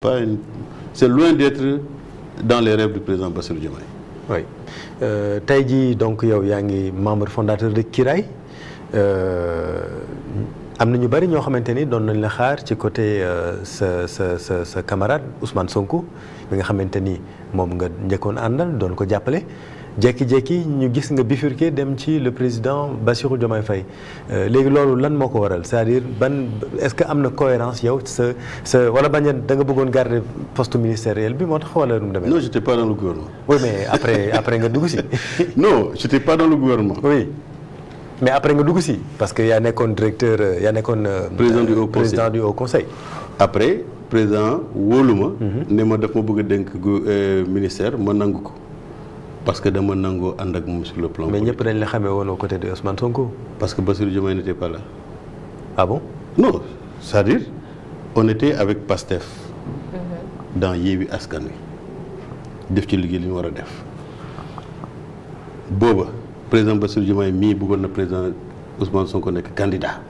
Pas une... C'est loin d'être dans les rêves du président Bassirou Diomaye. Oui tey jii donc yow yaa ngi membre fondateur de Kiraay am na ñu bari ñoo xamante ni doon nañ la xaar ci côté sa camarade Ousmane Sonko bi nga xamante ni moom nga njëkkoon àndal doon ko jàppale jékki-jékki ñu gis nga bifurqué dem ci le président Bassirou Diomaye Faye léegi loolu lan moo ko waral c'est-à-dire est-ce que am na cohérence yow sa wala bañ a da nga bëggoon garder poste ministériel bi moo tax wala nu mu demee. Non, j'étais pas dans le gouvernement. Oui, mais après nga dugg si. Non, j'étais pas dans le gouvernement. Oui. Mais après nga dugg si parce que yaa nekkoon directeur yaa nekkoon président du Haut Conseil. Après président wóolu ma ne ma daf ma bëgg a dénk ministère ma nangu ko parce que dama nangoo ànd ak moom sur le plan. Mais ñëpp dañ la xamee woon aux côtés de Ousmane Sonko. Parce que Bassirou Diomaye n'était pas là. Ah bon? Non, c'est-à-dire on était avec Pastef dans Yewwi Askan Wi def ci liggéey li ñu war a def booba président Bassirou Diomaye mii bëggoon na président Ousmane Sonko nekk candidat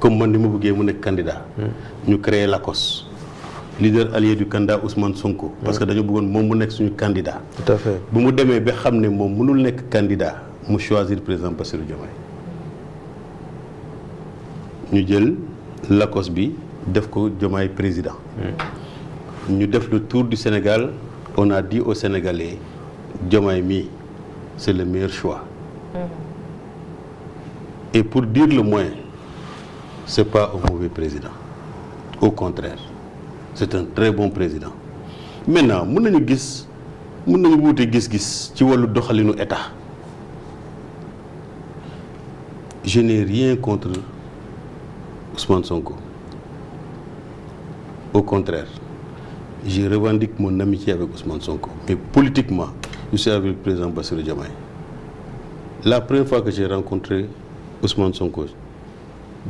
comme man ni ma bëggee mu nekk candidat ñu créé l'ACOS leader allié du candidat Ousmane Sonko parce que dañu bëggoon moom mu nekk suñu candidat. Tout à fait. bu mu demee ba xam ne moom mënul nekk candidat mu choisir président Bassirou Diomaye ñu jël l'ACOS bi def ko Diomaye président ñu def le tour du Sénégal on a dit aux Sénégalais Diomaye mii c'est le meilleur choix et pour dire le moins c'est pas un mauvais président au contraire c'est un très bon président maintenant mën nañu wuute gis-gis ci wàllu doxalinu état je n'ai rien contre Ousmane Sonko au contraire je revendique mon amitié avec Ousmane Sonko mais politiquement je suis avec le président Bassirou Diomaye la première fois que j'ai rencontré Ousmane Sonko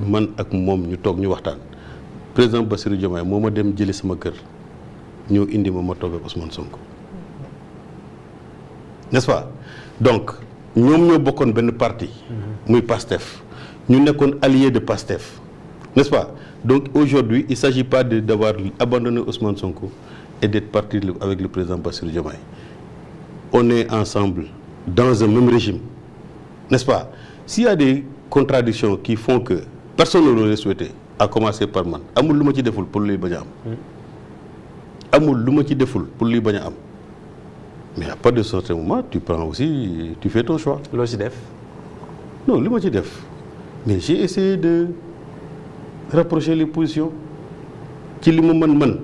man ak moom ñu toog ñu waxtaan président Bassirou Diomaye moo ma dem jëli sama kër ñëw indi ma toog ak Ousmane Sonko n'est-ce pas donc ñoom ñoo bokkoon benn parti muy PASTEF ñu nekkoon allié de PASTEF n'est-ce pas donc aujourd'hui il s'agit pas d'avoir abandonné Ousmane Sonko et d'être parti avec le président Bassirou Diomaye on est ensemble dans un même régime n'est-ce pas s'il y a des contradictions qui font que personne ne l'aurait souhaité à commencer par man amul lu ma ci deful pour luy bañ a am amul lu ma ci deful pour luy bañ a am mais à partir de certain moment tu prends aussi tu fais ton choix. loo ci def. non li ma ci def mais j'ai essayé de rapprocher les positions ci li ma mën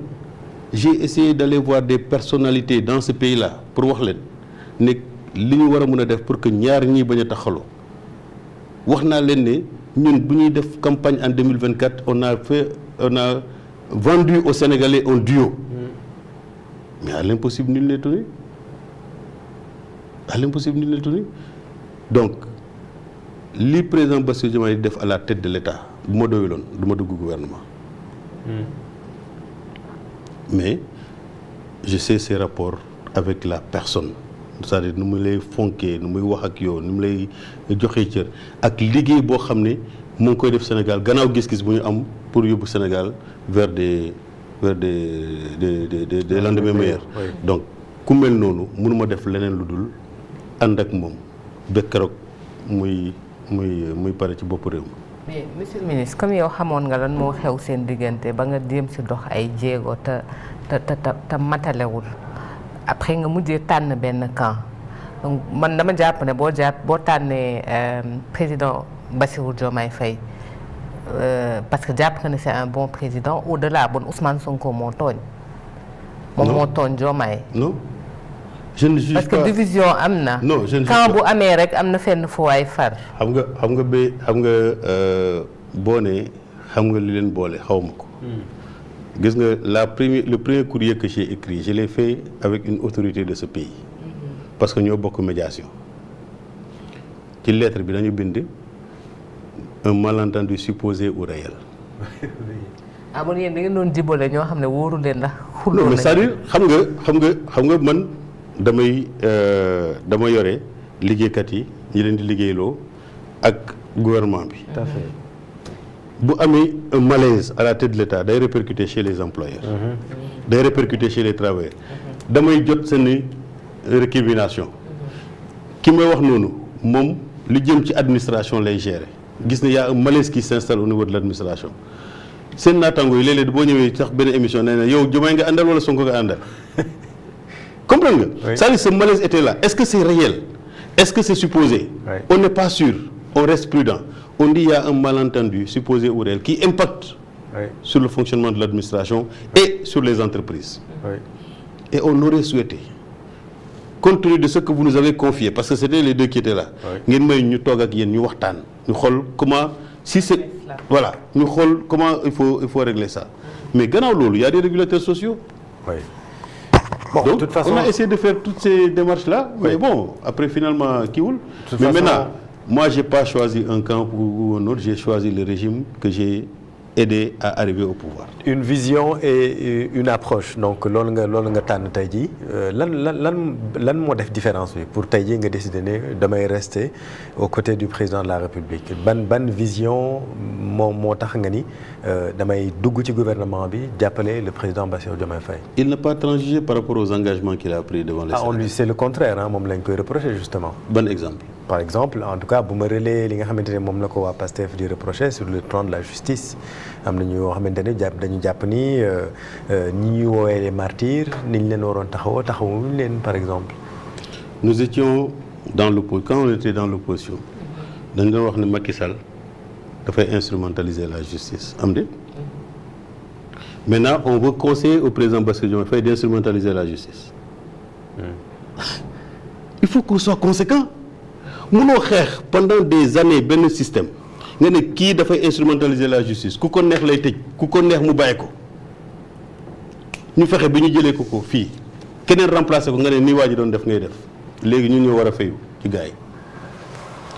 j'ai essayé d'aller voir des personnalités dans ce pays-là pour wax leen ne li ñu war a mën a def pour que ñaar ñii bañ a taxaloo wax naa leen ne ñun bu ñuy def campagne en 2024 on a vendu aux Sénégalais un duo mais à l'impossible nul n'est tenu donc li président Bassirou Diomaye def à la tête de l'État bu ma doyuloon du ma dugg gouvernement mais je sais ses rapports avec la personne c'est-à-dire nu mu lay fonkee nu muy wax ak yow nu mu lay joxee cër ak liggéey boo xam ne mu ngi koy def Sénégal gannaaw gis-gis bu ñu am pour yóbbu Sénégal vers des lendemains meilleurs donc ku mel noonu mënuma def leneen lu dul ànd ak moom ba keroog muy pare ci bopp réew mi. mais monsieur le ministre comme yow xamoon nga lan moo xew seen diggante ba nga jéem si dox ay jéego te matalewul après nga mujjee tànn benn camp donc man dama jàpp ne boo tànnee président Bassirou Diomaye Faye parce que jàpp nga ne c'est un bon président au-delà bon Ousmane Sonko moo tooñ. moom moo tooñ Diomaye. non je ne juge parce pas que division am na. non je ne juge camp pas. bu amee rek am na fenn fu waay far. xam nga boo nee xam nga li leen boole xaw ma ko. gis nga le premier courrier que j'ai écrit je l'ai fait avec une autorité de ce pays parce que ñoo bokk médiation ci lettre bi dañu bind un malentendu supposé ou réel. ah bon yéen da ngeen doon jibale ñoo xam ne wóoru leen ndax. non mais c'est-à-dire xam nga man dama yore liggéeykat yi ñi leen di liggéeyloo ak gouvernement bi. tout à fait. bu amee un malaise à la tête de l'État day répercuter chez les employeurs. day répercuter chez les travailleurs. damay jot seeni récrimination ki may wax noonu moom li jëm ci administration lay gérer gis ne y a un malaise qui s'installe au niveau de l'administration seen naataango yi léeg-léeg boo ñëwee sax benn émission nee na yow Diomaye nga àndal wala Sonko nga àndal comprendre nga. Oui. c'est-à-dire ce malaise était là est-ce que c'est réel est-ce que c'est supposé. Oui. On n'est pas sûr on reste prudent on dit il y a un malentendu supposé ou réel qui impacte Oui. sur le fonctionnement de l'administration et sur les entreprises. Oui. Et on aurait souhaité compte tenu de ce que vous nous avez confié parce que c'était les deux qui étaient là. ngeen may ñu toog ak yéen ñu waxtaan ñu xool comment si c'est voilà ñu xool comment il faut régler ça mais gannaaw loolu il y a des régulateurs sociaux. Oui. Bon, Donc, de toute façon, on a essayé de faire toutes ces démarches-là, mais bon, après finalement, qui roule. Mais façon, maintenant, moi, je n'ai pas choisi un camp ou un autre, j'ai choisi le régime que j'ai aidé à arriver au pouvoir. une vision et une approche donc loolu nga tànn tey jii lan moo def différence bi pour tey jii nga décider ne damay rester aux côtés du président de la République ban vision moo tax nga ni damay dugg ci gouvernement bi jàppale le président Bassirou Diomaye Faye. Il n'a pas transigé par rapport aux engagements qu'il a pris devant les Sénégalais. C'est le contraire moom lañ koy reprocher justement. Bon exemple. Par exemple en tout cas bu ma relayer li nga xamante ne moom la ko waa PASTEF di reprocher sur le plan de la justice am na ñoo xamante ne dañu jàpp ni ñi ñuy woowee les martyrs ni ñu leen waroon taxawuñu leen par exemple. Nous étions dans l'opposition quand on était dans l'opposition dañu doon wax ne Macky Sall dafay instrumentaliser la justice am déet. Maintenant on veut conseiller au président Bassirou Diomaye Faye d'instrumentaliser la justice. Il faut qu'on soit conséquent. Mënoo xeex pendant des années benn système nga ne kii dafay instrumentaliser la justice ku ko neex lay tëj ku ko neex mu bàyyi ko ñu fexe bi ñu jëlee ko fii keneen remplacer ko nga ne nii waa ji doon def ngay def léegi ñun ñoo war a fayu ci gars yi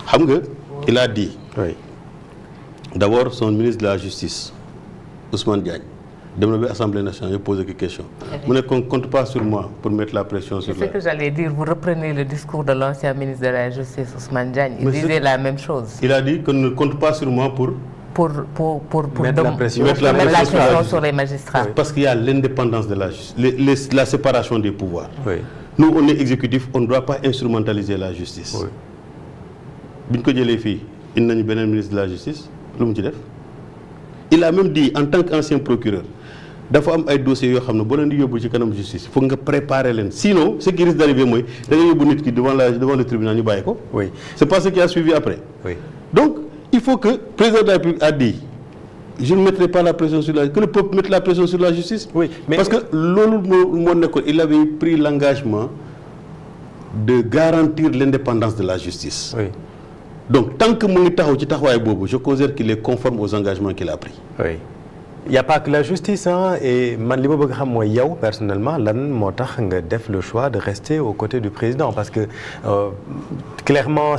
xam nga il a dit oui. D'abord son ministre de la justice Ousmane Diagne dem na bi Assemblée nationale ñu posé que question mu ne qu'on compte pas sur moi pour mettre la pression sur la. C'est ce que j'allais dire vous reprenez le discours de l'ancien ministre de la justice Ousmane Diagne il disait la même chose. Il a dit qu'on ne compte pas sur moi pour mettre la pression sur les magistrats. Parce qu'il y a l'indépendance de la justice, la séparation des pouvoirs. Oui. Nous on est exécutif on ne doit pas instrumentaliser la justice. Oui. bi ñu ko jëlee fii indi nañu beneen ministre de la justice lu mu ci def il a même dit en tant qu'ancien procureur dafa am ay dossiers yoo xam ne boo leen di yóbbu ci kanam justice foog nga préparer leen sinon ce qui risque d'arriver mooy da nga yóbbu nit ki devant le tribunal ñu bàyyi ko. Oui. C'est pas ce qui a suivi après. Oui. Donc il faut que le président de la République a dit je ne mettrai pas la pression sur que le peuple mette la pression sur la justice. Oui, mais parce que loolu moo nekkoon il avait pris l'engagement de garantir l'indépendance de la justice. Oui. Donc tant que mu ngi taxaw ci taxawaay boobu je considère qu'il est conforme aux engagements qu'il a pris. Oui. Il n'y a pas que la justice et man li ma bëgg xam mooy yow personnellement lan moo tax nga def le choix de rester aux côtés du président parce que clairement